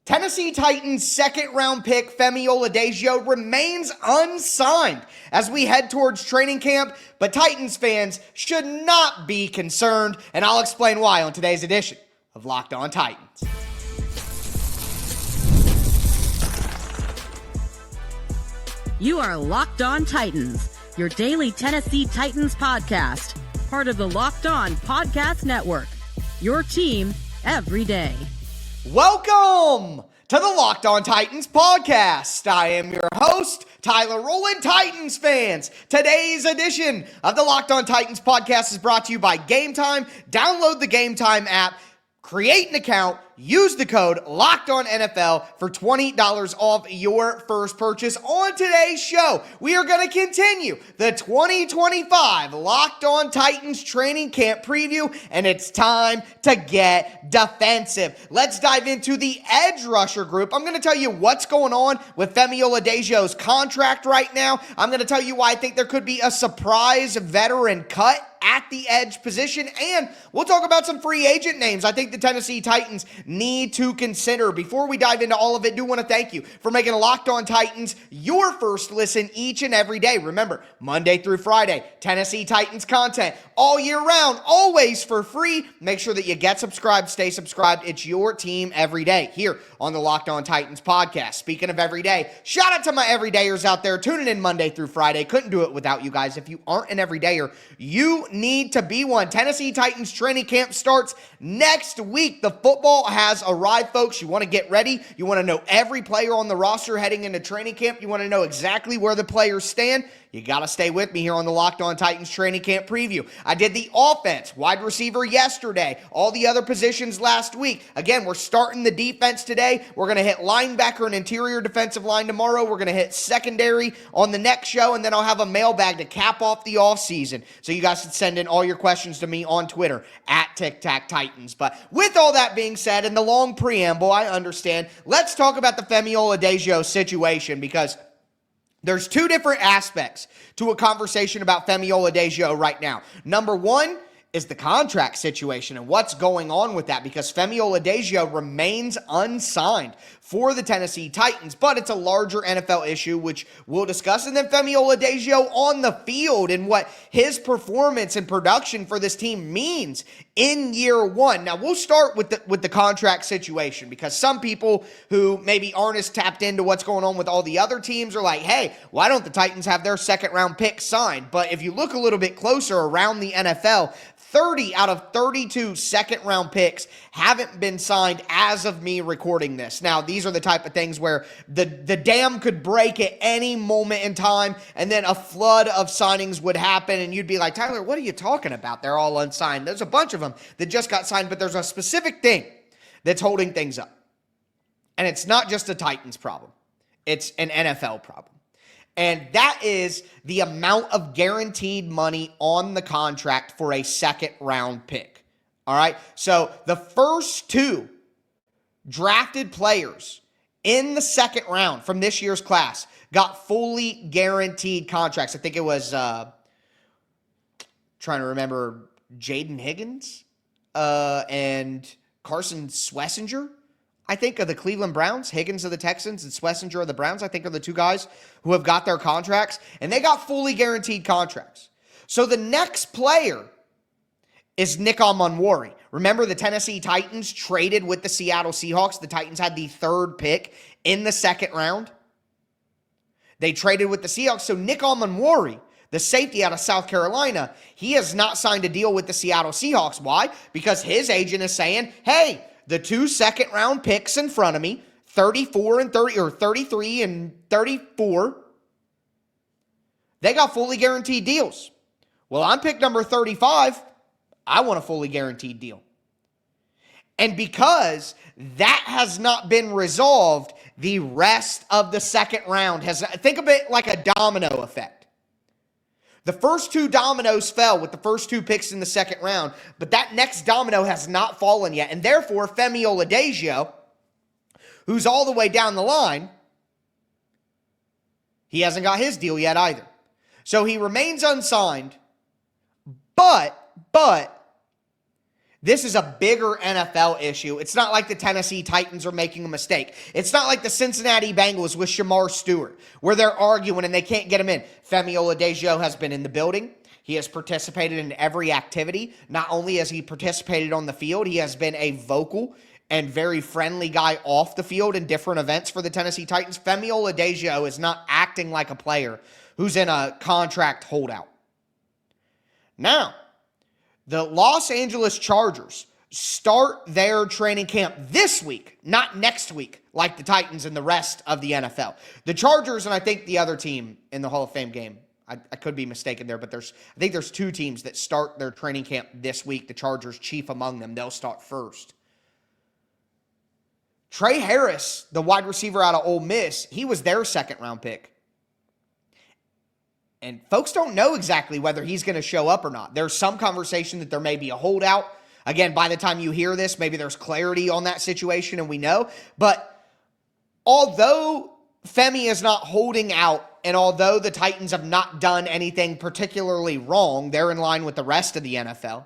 Tennessee Titans second-round pick Femi Oladejo remains unsigned as we head towards training camp, but Titans fans should not be concerned, and I'll explain why on today's edition of Locked On Titans. You are Locked On Titans, your daily Tennessee Titans podcast, part of the Locked On Podcast Network, your team every day. Welcome to the Locked On Titans podcast. I am your host, Tyler Rowland. Titans fans, today's edition of the Locked On Titans podcast is brought to you by Gametime. Download the Gametime app, create an account, use the code LOCKEDONNFL for $20 off your first purchase. On today's show, we are going to continue the 2025 Locked On Titans training camp preview, and it's time to get defensive. Let's dive into the edge rusher group. I'm going to tell you what's going on with Femi Oladejo's contract right now. I'm going to tell you why I think there could be a surprise veteran cut at the edge position, and we'll talk about some free agent names I think the Tennessee Titans need to consider. Before we dive into all of it, I do want to thank you for making Locked On Titans your first listen each and every day. Remember, Monday through Friday, Tennessee Titans content all year round, always for free. Make sure that you get subscribed, stay subscribed. It's your team every day here on the Locked On Titans podcast. Speaking of every day, shout out to my everydayers out there tuning in Monday through Friday. Couldn't do it without you guys. If you aren't an everydayer, you need to be one. Tennessee Titans training camp starts next week. The football has arrived, folks. You want to get ready. You want to know every player on the roster heading into training camp. You want to know exactly where the players stand. You got to stay with me here on the Locked On Titans training camp preview. I did the offense, wide receiver yesterday, all the other positions last week. Again, we're starting the defense today. We're going to hit linebacker and interior defensive line tomorrow. We're going to hit secondary on the next show, and then I'll have a mailbag to cap off the offseason. So you guys should send in all your questions to me on Twitter at TicTacTitans. But with all that being said and the long preamble, I understand. Let's talk about the Femi Oladejo situation, because there's two different aspects to a conversation about Femi Oladejo right now. Number one is the contract situation and what's going on with that, because Femi Oladejo remains unsigned for the Tennessee Titans, but it's a larger NFL issue, which we'll discuss. And then Femi Oladejo on the field and what his performance and production for this team means in year one. Now, we'll start with the contract situation, because some people who maybe aren't as tapped into what's going on with all the other teams are like, hey, why don't the Titans have their second-round pick signed? But if you look a little bit closer around the NFL, 30 out of 32 second-round picks haven't been signed as of me recording this. Now, these are the type of things where the dam could break at any moment in time, and then a flood of signings would happen, and you'd be like, Tyler, what are you talking about? They're all unsigned. There's a bunch of them that just got signed, but there's a specific thing that's holding things up. And it's not just a Titans problem. It's an NFL problem. And that is the amount of guaranteed money on the contract for a second-round pick. All right? So the first two drafted players in the second round from this year's class got fully guaranteed contracts. I think it was, trying to remember, Jaden Higgins and Carson Swessinger, I think, of the Cleveland Browns. Higgins of the Texans and Swessinger of the Browns, I think, are the two guys who have got their contracts, and they got fully guaranteed contracts. So the next player is Nick Onwunwari. Remember, the Tennessee Titans traded with the Seattle Seahawks. The Titans had the third pick in the second round. They traded with the Seahawks. So Nick Onwunwari, the safety out of South Carolina, he has not signed a deal with the Seattle Seahawks. Why? Because his agent is saying, hey, the two second-round picks in front of me, 34 and 30, or 33 and 34, they got fully guaranteed deals. Well, I'm pick number 35. I want a fully guaranteed deal. And because that has not been resolved, the rest of the second round has, think of it like a domino effect. The first two dominoes fell with the first two picks in the second round, but that next domino has not fallen yet. And therefore, Femi Oladejo, who's all the way down the line, he hasn't got his deal yet either. So he remains unsigned, but This is a bigger NFL issue. It's not like the Tennessee Titans are making a mistake. It's not like the Cincinnati Bengals with Shamar Stewart, where they're arguing and they can't get him in. Femi Oladejo has been in the building. He has participated in every activity. Not only has he participated on the field, he has been a vocal and very friendly guy off the field in different events for the Tennessee Titans. Femi Oladejo is not acting like a player who's in a contract holdout. Now, the Los Angeles Chargers start their training camp this week, not next week, like the Titans and the rest of the NFL. The Chargers, and I think the other team in the Hall of Fame game, I could be mistaken there, but I think there's two teams that start their training camp this week. The Chargers, chief among them. They'll start first. Trey Harris, the wide receiver out of Ole Miss, he was their second-round pick. And folks don't know exactly whether he's going to show up or not. There's some conversation that there may be a holdout. Again, by the time you hear this, maybe there's clarity on that situation and we know. But although Femi is not holding out, and although the Titans have not done anything particularly wrong, they're in line with the rest of the NFL.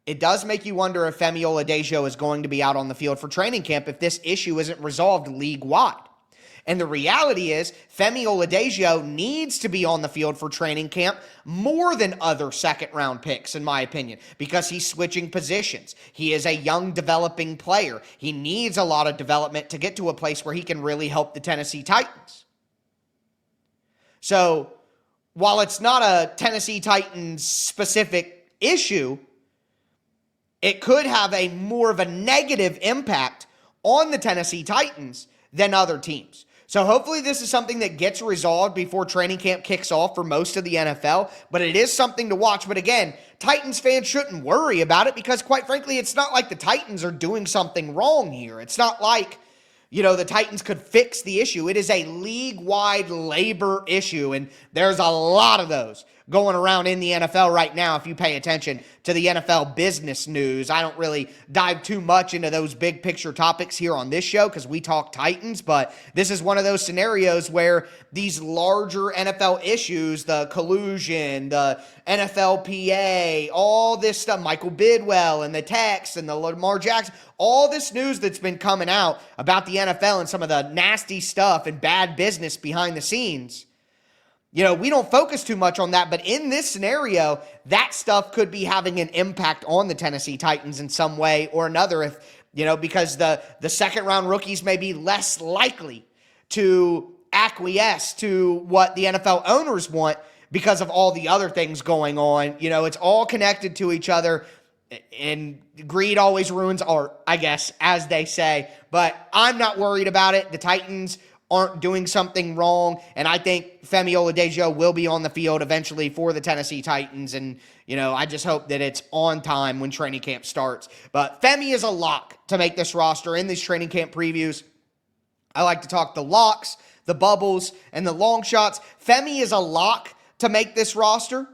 It does make you wonder if Femi Oladejo is going to be out on the field for training camp if this issue isn't resolved league-wide. And the reality is, Femi Oladejo needs to be on the field for training camp more than other second-round picks, in my opinion, because he's switching positions. He is a young, developing player. He needs a lot of development to get to a place where he can really help the Tennessee Titans. So, while it's not a Tennessee Titans-specific issue, it could have a more of a negative impact on the Tennessee Titans than other teams. So hopefully this is something that gets resolved before training camp kicks off for most of the NFL, but it is something to watch. But again, Titans fans shouldn't worry about it because, quite frankly, it's not like the Titans are doing something wrong here. It's not like, the Titans could fix the issue. It is a league-wide labor issue, and there's a lot of those going around in the NFL right now if you pay attention to the NFL business news. I don't really dive too much into those big picture topics here on this show because we talk Titans, but this is one of those scenarios where these larger NFL issues, the collusion, the NFLPA, all this stuff, Michael Bidwell and the Tex and the Lamar Jackson, all this news that's been coming out about the NFL and some of the nasty stuff and bad business behind the scenes. We don't focus too much on that, but in this scenario, that stuff could be having an impact on the Tennessee Titans in some way or another if, because the second round rookies may be less likely to acquiesce to what the NFL owners want because of all the other things going on. It's all connected to each other, and greed always ruins art, I guess, as they say, but I'm not worried about it. The Titans aren't doing something wrong, and I think Femi Oladejo will be on the field eventually for the Tennessee Titans, and, I just hope that it's on time when training camp starts. But Femi is a lock to make this roster in these training camp previews. I like to talk the locks, the bubbles, and the long shots. Femi is a lock to make this roster,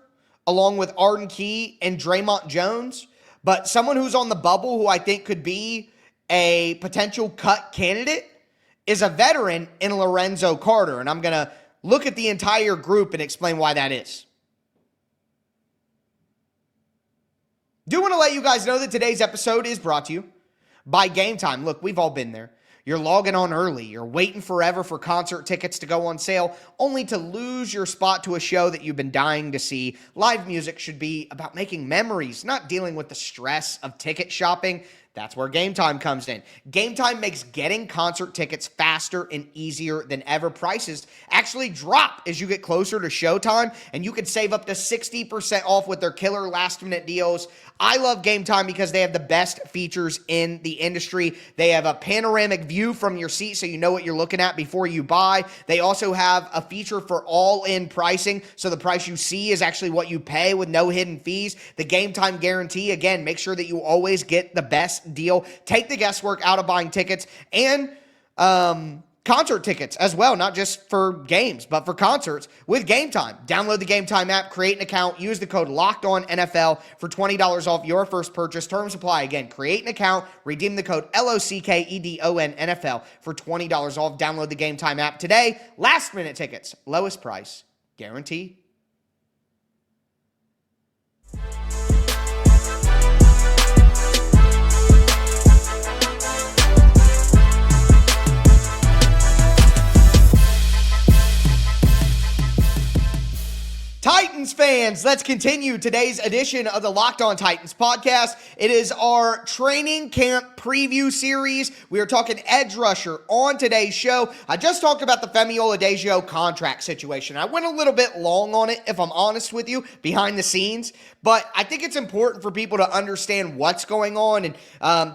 along with Arden Key and Draymond Jones, but someone who's on the bubble who I think could be a potential cut candidate is a veteran in Lorenzo Carter, and I'm going to look at the entire group and explain why that is. Do want to let you guys know that today's episode is brought to you by Gametime. Look, we've all been there. You're logging on early. You're waiting forever for concert tickets to go on sale, only to lose your spot to a show that you've been dying to see. Live music should be about making memories, not dealing with the stress of ticket shopping. That's where Gametime comes in. Gametime makes getting concert tickets faster and easier than ever. Prices actually drop as you get closer to showtime, and you can save up to 60% off with their killer last-minute deals. I love Gametime because they have the best features in the industry. They have a panoramic view from your seat so you know what you're looking at before you buy. They also have a feature for all-in pricing, so the price you see is actually what you pay with no hidden fees. The Gametime guarantee, again, make sure that you always get the best deal. Take the guesswork out of buying tickets and concert tickets as well, not just for games, but for concerts with Gametime. Download the Gametime app, create an account, use the code LOCKEDONNFL for $20 off your first purchase. Terms apply. Again, create an account, redeem the code LOCKEDONNFL for $20 off. Download the Gametime app today. Last minute tickets, lowest price, guarantee. fans, let's continue today's edition of the Locked On Titans podcast. It is our training camp preview series. We are talking edge rusher on today's show. I just talked about the Femi Oladejo contract situation. I went a little bit long on it, if I'm honest with you, behind the scenes, but I think it's important for people to understand what's going on, and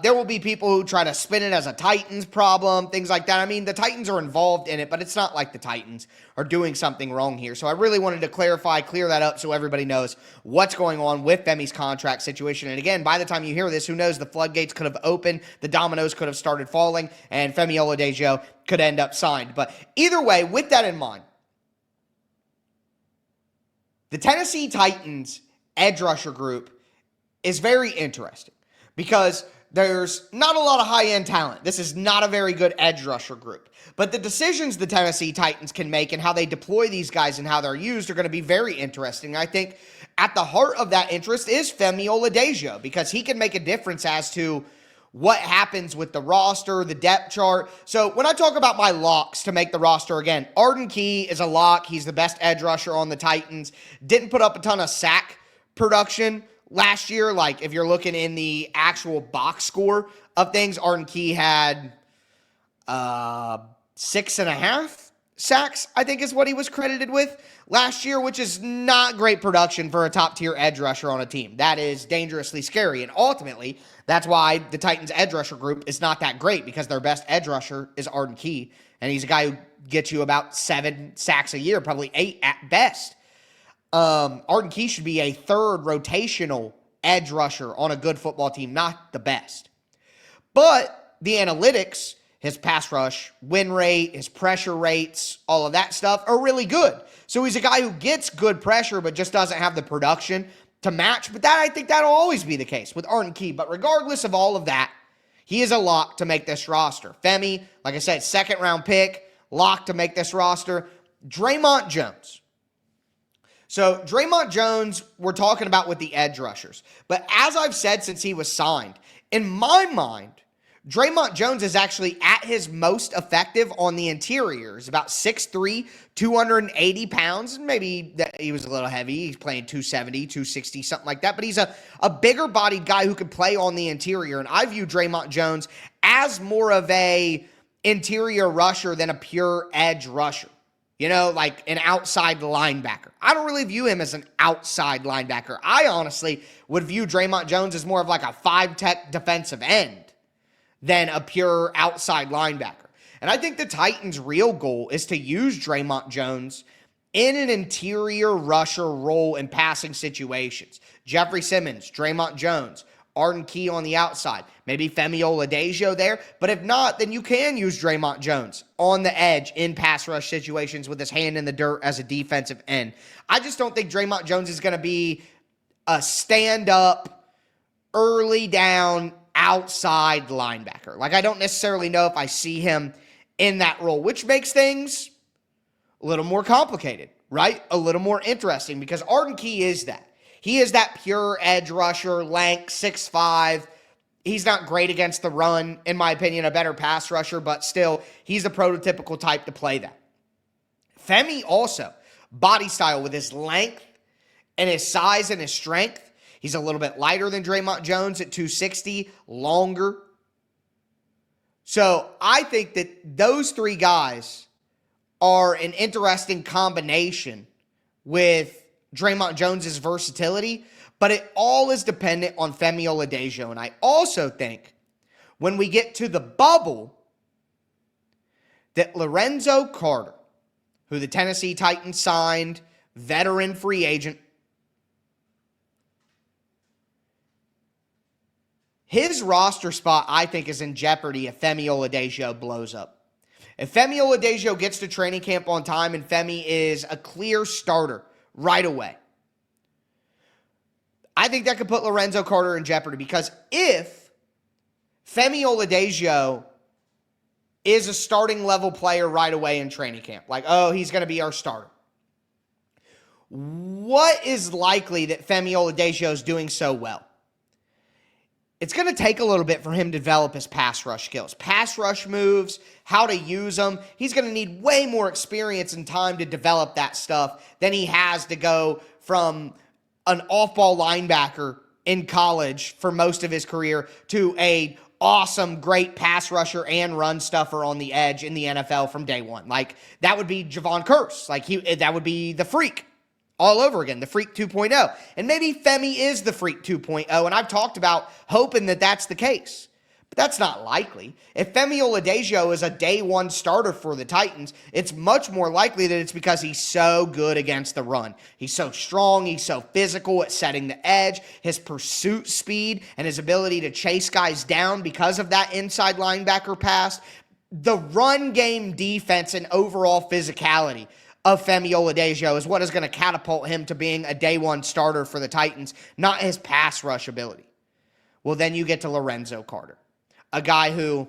there will be people who try to spin it as a Titans problem, things like that. I mean, the Titans are involved in it, but it's not like the Titans are doing something wrong here. So I really wanted to clear that up so everybody knows what's going on with Femi's contract situation. And again, by the time you hear this, who knows, the floodgates could have opened, the dominoes could have started falling, and Femi Oladejo could end up signed. But either way, with that in mind, the Tennessee Titans edge rusher group is very interesting because there's not a lot of high-end talent. This is not a very good edge rusher group. But the decisions the Tennessee Titans can make and how they deploy these guys and how they're used are going to be very interesting. I think at the heart of that interest is Femi Oladejo because he can make a difference as to what happens with the roster, the depth chart. So when I talk about my locks to make the roster, again, Arden Key is a lock. He's the best edge rusher on the Titans. Didn't put up a ton of sack production last year. Like if you're looking in the actual box score of things, Arden Key had 6.5 sacks, I think is what he was credited with last year, which is not great production for a top-tier edge rusher on a team. That is dangerously scary, and ultimately, that's why the Titans edge rusher group is not that great, because their best edge rusher is Arden Key, and he's a guy who gets you about 7 sacks a year, probably 8 at best. Arden Key should be a third rotational edge rusher on a good football team, not the best. But the analytics, his pass rush win rate, his pressure rates, all of that stuff are really good. So he's a guy who gets good pressure but just doesn't have the production to match. But I think that'll always be the case with Arden Key. But regardless of all of that, he is a lock to make this roster. Femi, like I said, second-round pick, lock to make this roster. Draymond Jones. So Draymond Jones, we're talking about with the edge rushers. But as I've said since he was signed, in my mind, Draymond Jones is actually at his most effective on the interior. He's about 6'3", 280 pounds, and maybe he was a little heavy. He's playing 270, 260, something like that. But he's a bigger-bodied guy who can play on the interior, and I view Draymond Jones as more of a interior rusher than a pure edge rusher. You know, like an outside linebacker. I don't really view him as an outside linebacker. I honestly would view Draymond Jones as more of like a 5-tech defensive end than a pure outside linebacker. And I think the Titans' real goal is to use Draymond Jones in an interior rusher role in passing situations. Jeffrey Simmons, Draymond Jones, Arden Key on the outside, maybe Femi Oladejo there. But if not, then you can use Draymond Jones on the edge in pass rush situations with his hand in the dirt as a defensive end. I just don't think Draymond Jones is going to be a stand-up, early down, outside linebacker. Like, I don't necessarily know if I see him in that role, which makes things a little more complicated, right? A little more interesting, because Arden Key is that. He is that pure edge rusher, lank, 6'5". He's not great against the run, in my opinion, a better pass rusher, but still, he's the prototypical type to play that. Femi also, body style with his length and his size and his strength. He's a little bit lighter than Draymond Jones at 260, longer. So I think that those three guys are an interesting combination with Draymond Jones' versatility, but it all is dependent on Femi Oladejo. And I also think when we get to the bubble, that Lorenzo Carter, who the Tennessee Titans signed, veteran free agent, his roster spot, I think, is in jeopardy if Femi Oladejo blows up. If Femi Oladejo gets to training camp on time and Femi is a clear starter right away, I think that could put Lorenzo Carter in jeopardy, because if Femi Oladejo is a starting level player right away in training camp, like, oh, he's going to be our starter, what is likely that Femi Oladejo is doing so well? it's going to take a little bit for him to develop his pass rush skills. Pass rush moves, how to use them. He's going to need way more experience and time to develop that stuff than he has to go from an off-ball linebacker in college for most of his career to a awesome, great pass rusher and run stuffer on the edge in the NFL from day one. Like, that would be Javon Curse. Like, that would be the Freak all over again, the Freak 2.0. And maybe Femi is the Freak 2.0, and I've talked about hoping that that's the case. But that's not likely. If Femi Oladejo is a day one starter for the Titans, it's much more likely that it's because he's so good against the run. He's so strong, he's so physical at setting the edge, his pursuit speed and his ability to chase guys down because of that inside linebacker pass. The run game defense and overall physicality of Femi Oladejo is what is going to catapult him to being a day one starter for the Titans, not his pass rush ability. Well, then you get to Lorenzo Carter, a guy who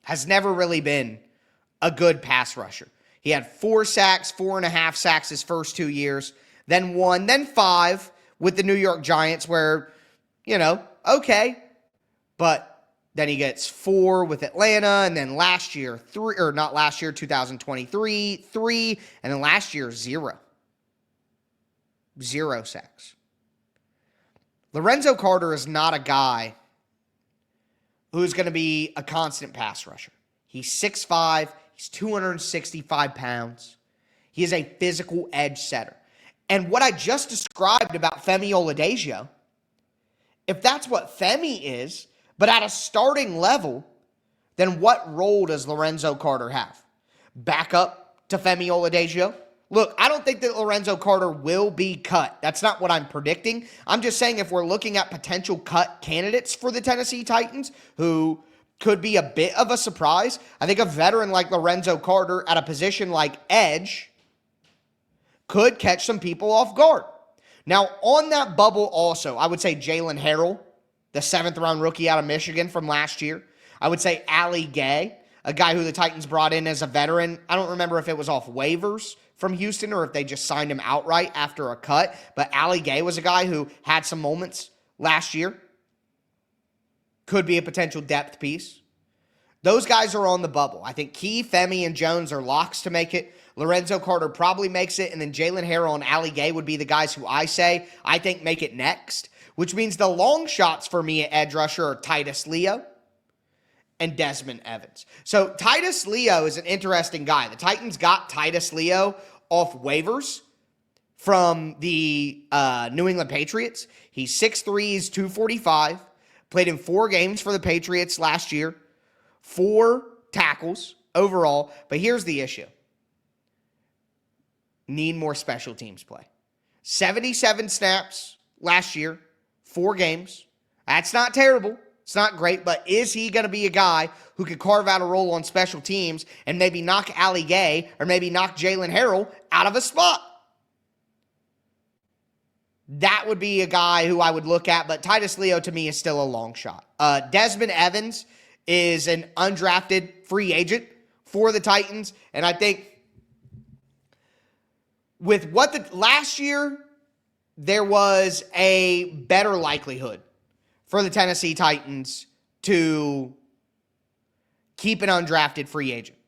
has never really been a good pass rusher. He had 4 sacks, 4.5 sacks his first 2 years, then 1, then 5 with the New York Giants where, okay. But then he gets 4 with Atlanta, and then last year, 2023, 3, and then last year, 0. 0 sacks. Lorenzo Carter is not a guy who's going to be a constant pass rusher. He's 6'5", he's 265 pounds. He is a physical edge setter. And what I just described about Femi Oladejo, if that's what Femi is, but at a starting level, then what role does Lorenzo Carter have? Back up to Femi Oladejo? Look, I don't think that Lorenzo Carter will be cut. That's not what I'm predicting. I'm just saying if we're looking at potential cut candidates for the Tennessee Titans who could be a bit of a surprise, I think a veteran like Lorenzo Carter at a position like edge could catch some people off guard. Now, on that bubble also, I would say Jalen Harrell, the 7th-round rookie out of Michigan from last year. I would say Ali Gay, a guy who the Titans brought in as a veteran. I don't remember if it was off waivers from Houston or if they just signed him outright after a cut. But Ali Gay was a guy who had some moments last year. Could be a potential depth piece. Those guys are on the bubble. I think Key, Femi, and Jones are locks to make it. Lorenzo Carter probably makes it. And then Jalen Harrell and Ali Gay would be the guys who I think make it next. Which means the long shots for me at edge rusher are Titus Leo and Desmond Evans. So Titus Leo is an interesting guy. The Titans got Titus Leo off waivers from the New England Patriots. He's 6'3", he's 245, played in 4 games for the Patriots last year, 4 tackles overall. But here's the issue. Need more special teams play. 77 snaps last year. 4 games. That's not terrible. It's not great, but is he going to be a guy who could carve out a role on special teams and maybe knock Ali Gay or maybe knock Jalen Harrell out of a spot? That would be a guy who I would look at, but Titus Leo to me is still a long shot. Desmond Evans is an undrafted free agent for the Titans, and I think with last year, there was a better likelihood for the Tennessee Titans to keep an undrafted free agent.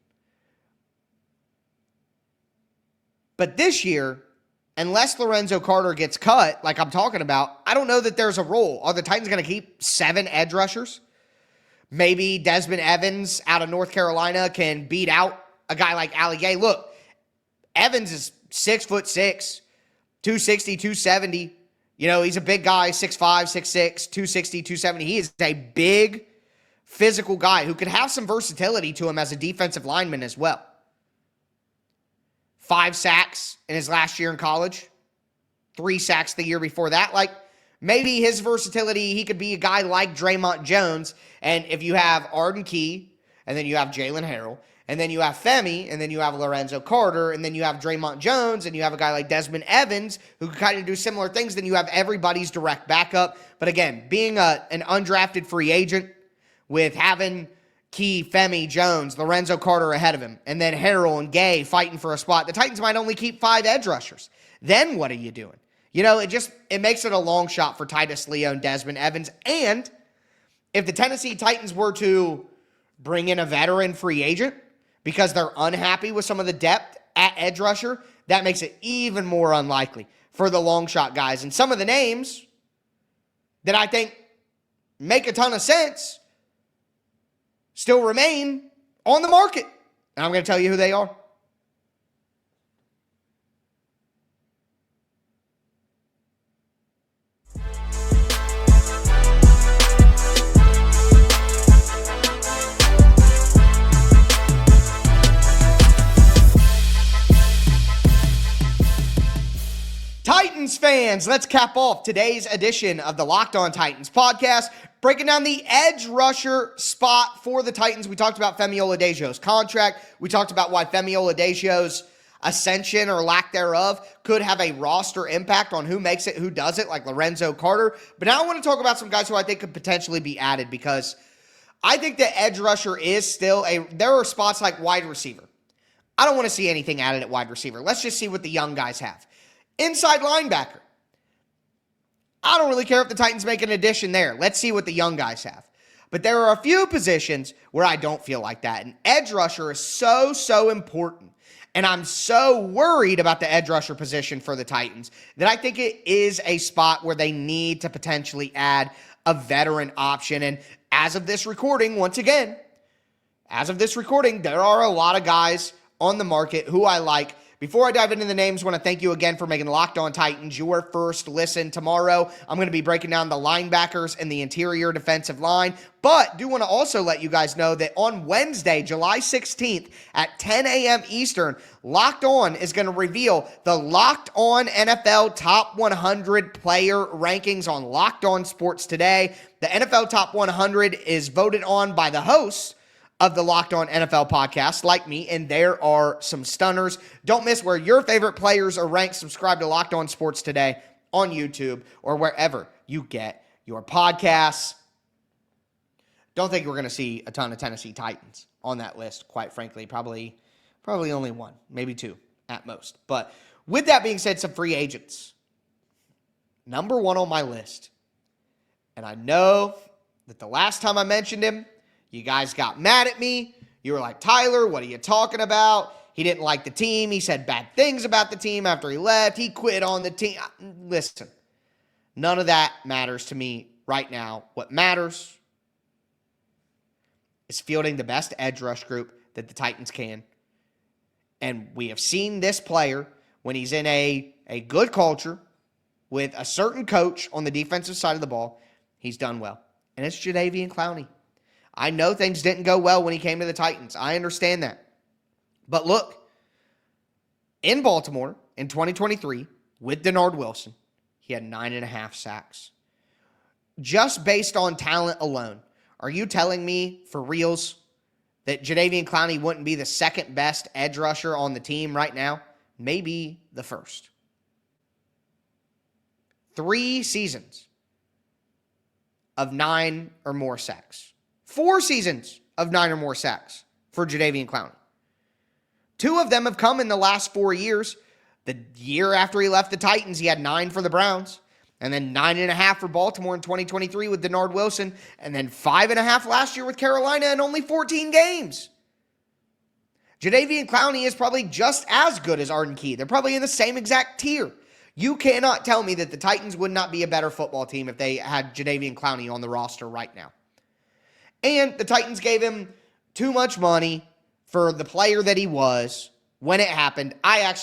But this year, unless Lorenzo Carter gets cut, like I'm talking about, I don't know that there's a role. Are the Titans going to keep 7 edge rushers? Maybe Desmond Evans out of North Carolina can beat out a guy like Ali Gay. Look, Evans is 6'6", 260, 270. He's a big guy, 6'5", 6'6", 260, 270. He is a big physical guy who could have some versatility to him as a defensive lineman as well. 5 sacks in his last year in college. 3 sacks the year before that. Maybe his versatility, he could be a guy like Draymond Jones. And if you have Arden Key, and then you have Jalen Harrell, and then you have Femi, and then you have Lorenzo Carter, and then you have Draymond Jones, and you have a guy like Desmond Evans who can kind of do similar things, then you have everybody's direct backup. But again, being an undrafted free agent with having Key, Femi, Jones, Lorenzo Carter ahead of him, and then Harrell and Gay fighting for a spot, the Titans might only keep 5 edge rushers. Then what are you doing? It makes it a long shot for Titus Leo and Desmond Evans, and If the Tennessee Titans were to bring in a veteran free agent because they're unhappy with some of the depth at edge rusher, that makes it even more unlikely for the long shot guys. And some of the names that I think make a ton of sense still remain on the market. And I'm going to tell you who they are. Titans fans, let's cap off today's edition of the Locked On Titans podcast, breaking down the edge rusher spot for the Titans. We talked about Femi Oladejo's contract. We talked about why Femi Oladejo's ascension or lack thereof could have a roster impact on who makes it, who does it, like Lorenzo Carter. But now I want to talk about some guys who I think could potentially be added, because I think the edge rusher is still there are spots like wide receiver. I don't want to see anything added at wide receiver. Let's just see what the young guys have. Inside linebacker. I don't really care if the Titans make an addition there. Let's see what the young guys have. But there are a few positions where I don't feel like that. And edge rusher is so important. And I'm so worried about the edge rusher position for the Titans that I think it is a spot where they need to potentially add a veteran option. And as of this recording, once again, there are a lot of guys on the market who I like. Before I dive into the names, I want to thank you again for making Locked On Titans your first listen. Tomorrow, I'm going to be breaking down the linebackers and the interior defensive line, but do want to also let you guys know that on Wednesday, July 16th at 10 a.m. Eastern, Locked On is going to reveal the Locked On NFL Top 100 player rankings on Locked On Sports Today. The NFL Top 100 is voted on by the hosts of the Locked On NFL podcast, like me, and there are some stunners. Don't miss where your favorite players are ranked. Subscribe to Locked On Sports Today on YouTube or wherever you get your podcasts. Don't think we're going to see a ton of Tennessee Titans on that list, quite frankly. Probably only one, maybe two at most. But with that being said, some free agents. Number one on my list, and I know that the last time I mentioned him, you guys got mad at me. You were like, Tyler, what are you talking about? He didn't like the team. He said bad things about the team after he left. He quit on the team. Listen, none of that matters to me right now. What matters is fielding the best edge rush group that the Titans can. And we have seen this player, when he's in a good culture with a certain coach on the defensive side of the ball, he's done well. And it's Jadeveon Clowney. I know things didn't go well when he came to the Titans. I understand that. But look, in Baltimore in 2023 with Denard Wilson, he had 9.5 sacks. Just based on talent alone, are you telling me for reals that Jadeveon Clowney wouldn't be the second best edge rusher on the team right now? Maybe the first. 3 seasons of 9 or more sacks. 4 seasons of 9 or more sacks for Jadeveon Clowney. 2 of them have come in the last 4 years. The year after he left the Titans, he had 9 for the Browns, and then 9.5 for Baltimore in 2023 with Denard Wilson, and then 5.5 last year with Carolina in only 14 games. Jadeveon Clowney is probably just as good as Arden Key. They're probably in the same exact tier. You cannot tell me that the Titans would not be a better football team if they had Jadeveon Clowney on the roster right now. And the Titans gave him too much money for the player that he was when it happened. I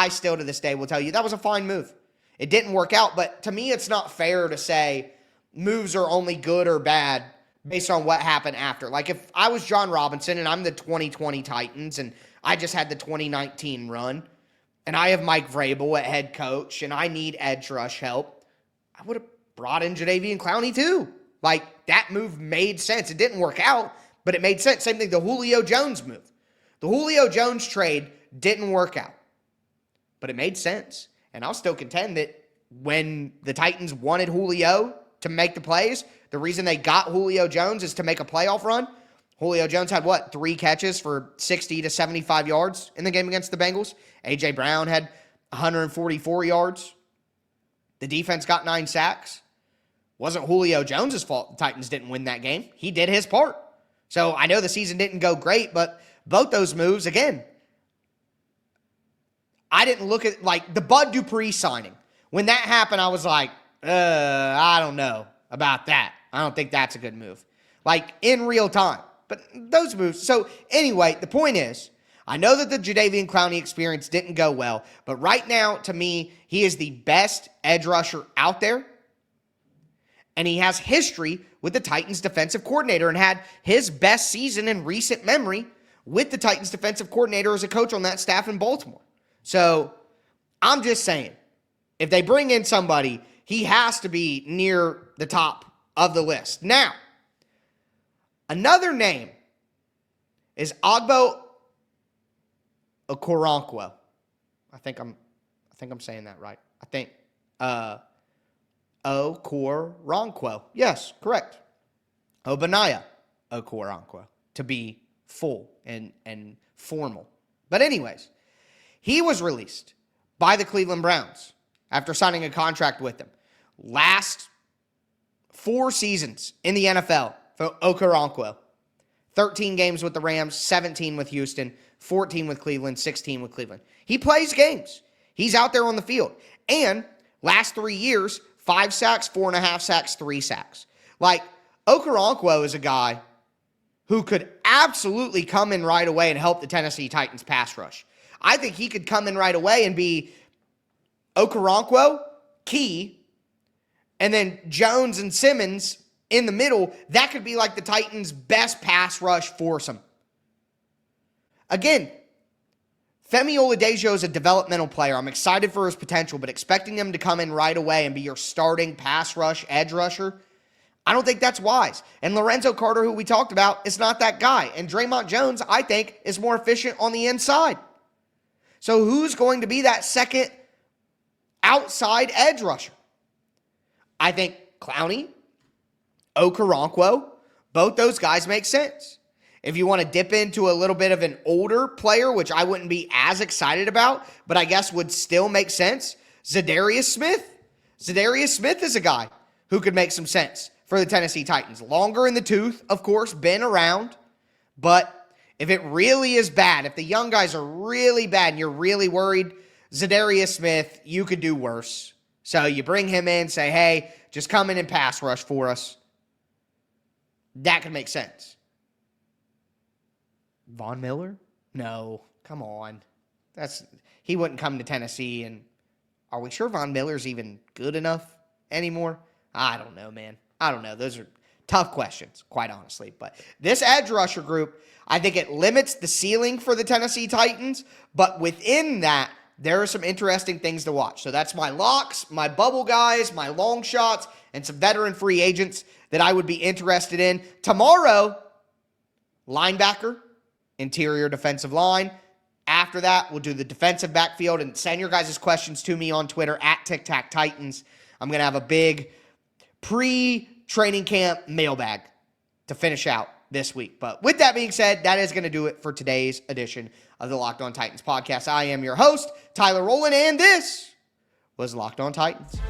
still to this day will tell you that was a fine move. It didn't work out, but to me, it's not fair to say moves are only good or bad based on what happened after. Like if I was John Robinson and I'm the 2020 Titans and I just had the 2019 run and I have Mike Vrabel at head coach and I need edge rush help, I would have brought in Jadeveon Clowney too. Like, that move made sense. It didn't work out, but it made sense. Same thing, the Julio Jones move. The Julio Jones trade didn't work out, but it made sense. And I'll still contend that when the Titans wanted Julio to make the plays, the reason they got Julio Jones is to make a playoff run. Julio Jones had, 3 catches for 60 to 75 yards in the game against the Bengals. A.J. Brown had 144 yards. The defense got 9 sacks. Wasn't Julio Jones' fault the Titans didn't win that game. He did his part. So I know the season didn't go great, but both those moves, again, I didn't look at, like, the Bud Dupree signing. When that happened, I was like, I don't know about that. I don't think that's a good move. Like, in real time. But those moves. So, anyway, the point is, I know that the Jadeveon Clowney experience didn't go well, but right now, to me, he is the best edge rusher out there. And he has history with the Titans defensive coordinator and had his best season in recent memory with the Titans defensive coordinator as a coach on that staff in Baltimore. So, I'm just saying, if they bring in somebody, he has to be near the top of the list. Now, another name is Ogbo Okoronkwo. I think I'm saying that right. Okoronkwo. Yes, correct. Obanaya Okoronkwo, to be full and formal. But anyways, he was released by the Cleveland Browns after signing a contract with them. Last 4 seasons in the NFL for Okoronkwo. 13 games with the Rams, 17 with Houston, 14 with Cleveland, 16 with Cleveland. He plays games. He's out there on the field. And last 3 years, 5 sacks, 4.5 sacks, 3 sacks. Like, Okoronkwo is a guy who could absolutely come in right away and help the Tennessee Titans pass rush. I think he could come in right away and be Okoronkwo, key, and then Jones and Simmons in the middle. That could be like the Titans' best pass rush foursome. Again, Femi Oladejo is a developmental player. I'm excited for his potential, but expecting him to come in right away and be your starting pass rush edge rusher, I don't think that's wise. And Lorenzo Carter, who we talked about, is not that guy. And Draymond Jones, I think, is more efficient on the inside. So who's going to be that second outside edge rusher? I think Clowney, Okoronkwo, both those guys make sense. If you want to dip into a little bit of an older player, which I wouldn't be as excited about, but I guess would still make sense, Zadarius Smith. Zadarius Smith is a guy who could make some sense for the Tennessee Titans. Longer in the tooth, of course, been around, but if it really is bad, if the young guys are really bad and you're really worried, Zadarius Smith, you could do worse. So you bring him in, say, hey, just come in and pass rush for us. That could make sense. Von Miller? No, come on. He wouldn't come to Tennessee, and are we sure Von Miller's even good enough anymore? I don't know, man. I don't know. Those are tough questions, quite honestly. But this edge rusher group, I think it limits the ceiling for the Tennessee Titans, but within that, there are some interesting things to watch. So that's my locks, my bubble guys, my long shots, and some veteran free agents that I would be interested in. Tomorrow, linebacker, interior defensive line. After that, we'll do the defensive backfield, and send your guys' questions to me on Twitter at TicTacTitans. I'm going to have a big pre-training camp mailbag to finish out this week. But with that being said, that is going to do it for today's edition of the Locked On Titans podcast. I am your host, Tyler Rowland, and this was Locked On Titans.